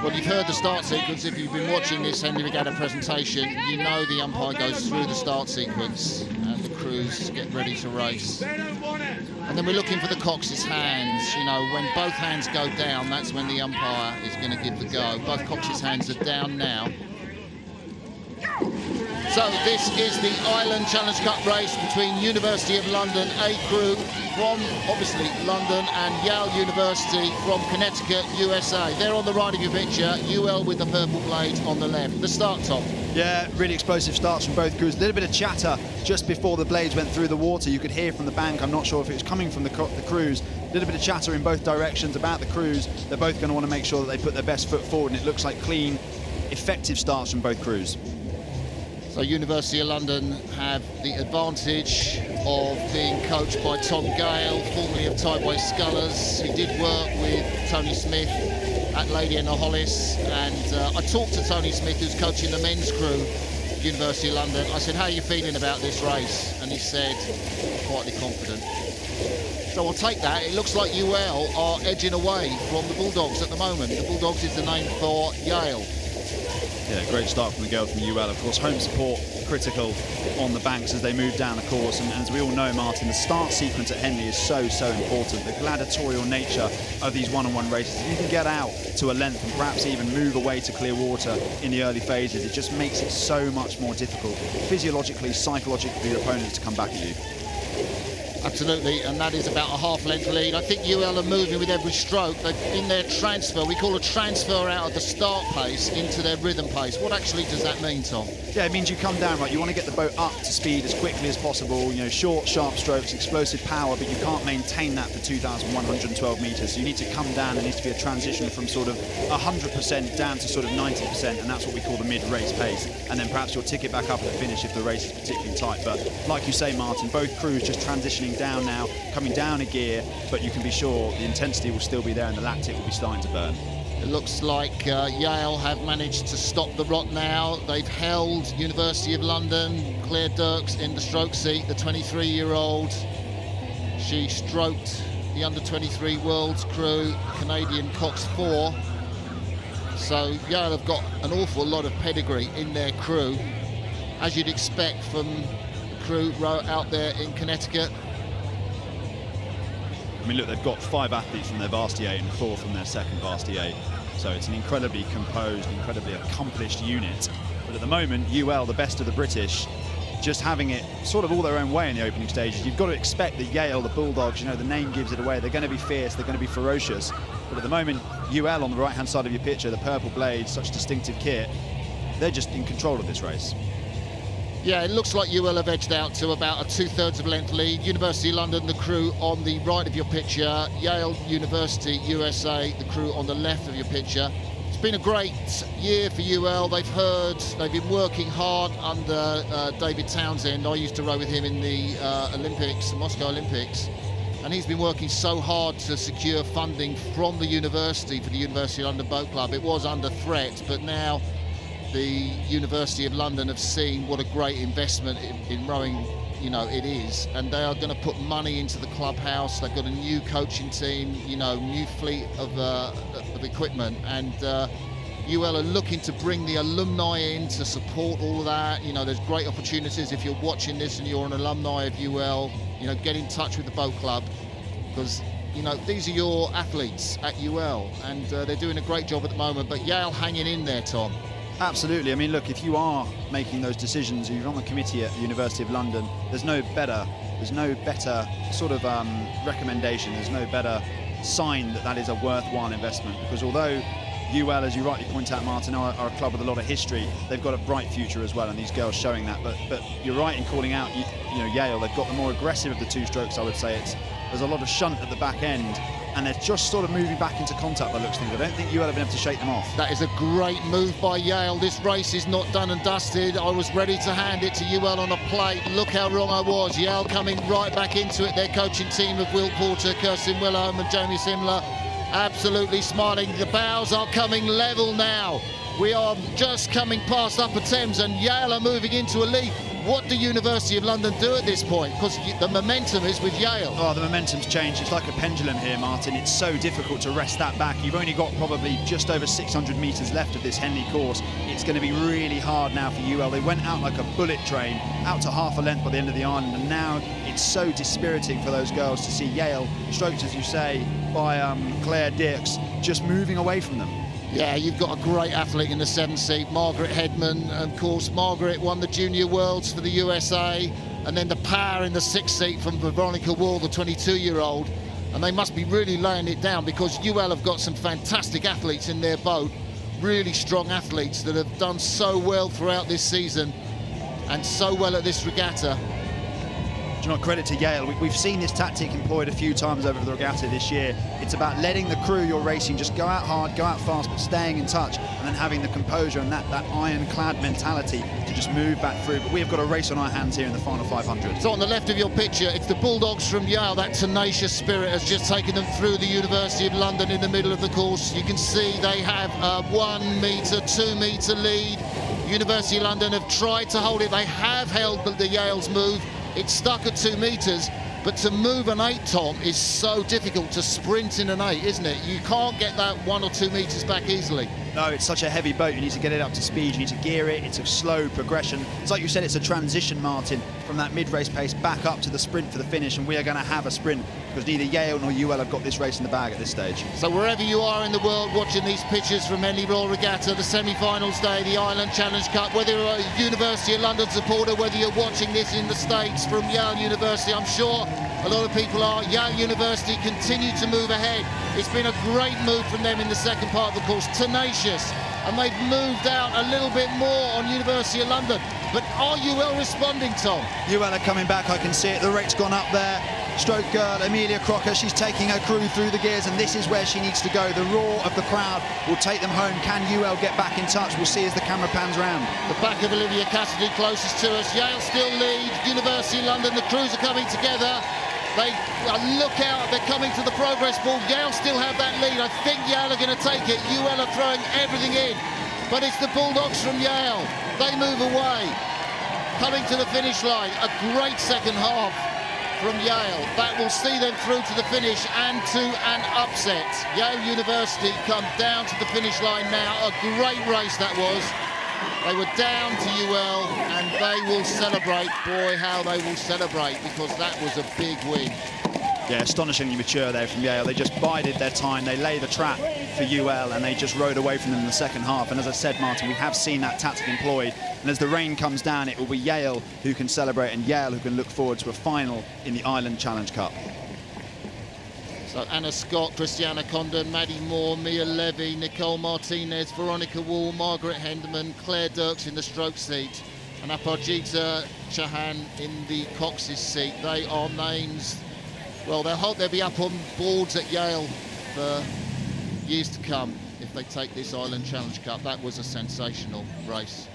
Well, you've heard the start sequence. If you've been watching this Henley Regatta presentation, you know the umpire goes through the start sequence and the crews get ready to race. And then we're looking for the cox's hands. You know, when both hands go down, that's when the umpire is going to give the go. Both cox's hands are down now. So this is the Island Challenge Cup race between University of London A crew from, obviously, London and Yale University from Connecticut, USA. They're on the right of your picture, UL with the purple blade on the left. The start, Tom. Yeah, really explosive starts from both crews. A little bit of chatter just before the blades went through the water. You could hear from the bank. I'm not sure if it was coming from the crews. A little bit of chatter in both directions about the crews. They're both going to want to make sure that they put their best foot forward, and it looks like clean, effective starts from both crews. So University of London have the advantage of being coached by Tom Gale, formerly of Tideway Scullers. He did work with Tony Smith at Lady and the Hollis, and I talked to Tony Smith, who's coaching the men's crew at University of London. I said, how are you feeling about this race? And he said, quietly confident. So I'll take that. It looks like UL are edging away from the Bulldogs at the moment. The Bulldogs is the name for Yale. Yeah, great start from the girls from UL. Of course, home support critical on the banks as they move down the course. And as we all know, Martin, the start sequence at Henley is so important. The gladiatorial nature of these one-on-one races. If you can get out to a length and perhaps even move away to clear water in the early phases, it just makes it so much more difficult, physiologically, psychologically, for your opponents to come back at you. Absolutely, and that is about a half-length lead. I think UL are moving with every stroke. In their transfer, we call a transfer out of the start pace into their rhythm pace. What actually does that mean, Tom? Yeah, it means you come down, right? You want to get the boat up to speed as quickly as possible. You know, short, sharp strokes, explosive power, but you can't maintain that for 2,112 metres. So you need to come down. There needs to be a transition from sort of 100% down to sort of 90%, and that's what we call the mid-race pace. And then perhaps you'll tick it back up at the finish if the race is particularly tight. But like you say, Martin, both crews just transitioning down now, coming down a gear, but you can be sure the intensity will still be there and the lactic will be starting to burn. It looks like Yale have managed to stop the rot now. They've held University of London, Claire Dirks in the stroke seat, the 23-year-old. She stroked the under-23 World's crew, Canadian Cox 4. So Yale have got an awful lot of pedigree in their crew, as you'd expect from the crew out there in Connecticut. I mean, look, they've got 5 athletes from their Varsity 8 and 4 from their second Varsity 8. So it's an incredibly composed, incredibly accomplished unit. But at the moment, UL, the best of the British, just having it sort of all their own way in the opening stages. You've got to expect that Yale, the Bulldogs, you know, the name gives it away. They're going to be fierce, they're going to be ferocious. But at the moment, UL on the right-hand side of your picture, the purple blades, such distinctive kit, they're just in control of this race. Yeah, it looks like UL have edged out to about a 2/3 of a length lead. University of London, the crew on the right of your picture. Yale University, USA, the crew on the left of your picture. It's been a great year for UL. They've been working hard under David Townsend. I used to row with him in the Olympics, Moscow Olympics. And he's been working so hard to secure funding from the university for the University of London Boat Club. It was under threat, but now the University of London have seen what a great investment in rowing, you know, it is, and they are going to put money into the clubhouse. They've got a new coaching team, you know, new fleet of equipment, and UL are looking to bring the alumni in to support all of that. You know, there's great opportunities. If you're watching this and you're an alumni of UL, you know, get in touch with the boat club, because, you know, these are your athletes at UL, and they're doing a great job at the moment. But Yale hanging in there, Tom. Absolutely. I mean, look, if you are making those decisions, you're on the committee at the University of London, there's no better sort of recommendation, there's no better sign that that is a worthwhile investment, because although UL, as you rightly point out, Martin, are a club with a lot of history, they've got a bright future as well, and these girls showing that. But you're right in calling out, you know, Yale. They've got the more aggressive of the 2 strokes, I would say. There's a lot of shunt at the back end, and they're just sort of moving back into contact by the looks of things. I don't think UL have been able to shake them off. That is a great move by Yale. This race is not done and dusted. I was ready to hand it to UL on a plate. Look how wrong I was. Yale coming right back into it. Their coaching team of Will Porter, Kirsten Wilhelm and Jamie Simler absolutely smiling. The bows are coming level now. We are just coming past Upper Thames, and Yale are moving into a lead. What do University of London do at this point? Because the momentum is with Yale. Oh, the momentum's changed. It's like a pendulum here, Martin. It's so difficult to wrest that back. You've only got probably just over 600 metres left of this Henley course. It's going to be really hard now for UL. They went out like a bullet train, out to half a length by the end of the island, and now it's so dispiriting for those girls to see Yale, stroked, as you say, by Claire Dirks, just moving away from them. Yeah, you've got a great athlete in the 7th seat, Margaret Hedman. Of course, Margaret won the Junior Worlds for the USA, and then the power in the 6th seat from Veronica Wall, the 22-year-old. And they must be really laying it down, because UL have got some fantastic athletes in their boat, really strong athletes that have done so well throughout this season and so well at this regatta. Do you know, credit to Yale. We've seen this tactic employed a few times over the regatta this year. It's about letting the crew you're racing just go out hard, go out fast, but staying in touch, and then having the composure and that ironclad mentality to just move back through. But we've got a race on our hands here in the final 500. So on the left of your picture, it's the Bulldogs from Yale. That tenacious spirit has just taken them through the University of London in the middle of the course. You can see they have a 1 metre, 2 metre lead. University of London have tried to hold it. They have held the Yale's move. It's stuck at 2 metres, but to move an 8, Tom, is so difficult. To sprint in an 8, isn't it? You can't get that 1 or 2 metres back easily. No, it's such a heavy boat. You need to get it up to speed. You need to gear it. It's a slow progression. It's like you said, it's a transition, Martin, from that mid-race pace back up to the sprint for the finish, and we are going to have a sprint because neither Yale nor UL have got this race in the bag at this stage. So wherever you are in the world watching these pictures from Henley Royal Regatta, the semi-finals day, the Ireland Challenge Cup, whether you're a University of London supporter, whether you're watching this in the States from Yale University, I'm sure a lot of people are. Yale University continue to move ahead. It's been a great move from them in the second part of the course, tenacious, and they've moved out a little bit more on University of London. But are UL responding, Tom? UL are coming back, I can see it. The rate's gone up there. Stroke girl, Amelia Crocker, she's taking her crew through the gears, and this is where she needs to go. The roar of the crowd will take them home. Can UL get back in touch? We'll see as the camera pans round. The back of Olivia Cassidy closest to us. Yale still lead. University of London, the crews are coming together. They look out, they're coming to the progress ball. Yale still have that lead. I think Yale are going to take it. UL are throwing everything in. But it's the Bulldogs from Yale. They move away. Coming to the finish line. A great second half from Yale. That will see them through to the finish and to an upset. Yale University come down to the finish line now. A great race that was. They were down to UL, and they will celebrate. Boy, how they will celebrate, because that was a big win. Yeah, astonishingly mature there from Yale. They just bided their time. They lay the trap for UL, and they just rode away from them in the second half. And as I said, Martin, we have seen that tactic employed. And as the rain comes down, it will be Yale who can celebrate, and Yale who can look forward to a final in the Ireland Challenge Cup. So Anna Scott, Christiana Condon, Maddie Moore, Mia Levy, Nicole Martinez, Veronica Wall, Margaret Henderman, Claire Dirks in the stroke seat, and Aparajita Chauhan in the Cox's seat. They are names, well, they'll be up on boards at Yale for years to come if they take this Ireland Challenge Cup. That was a sensational race.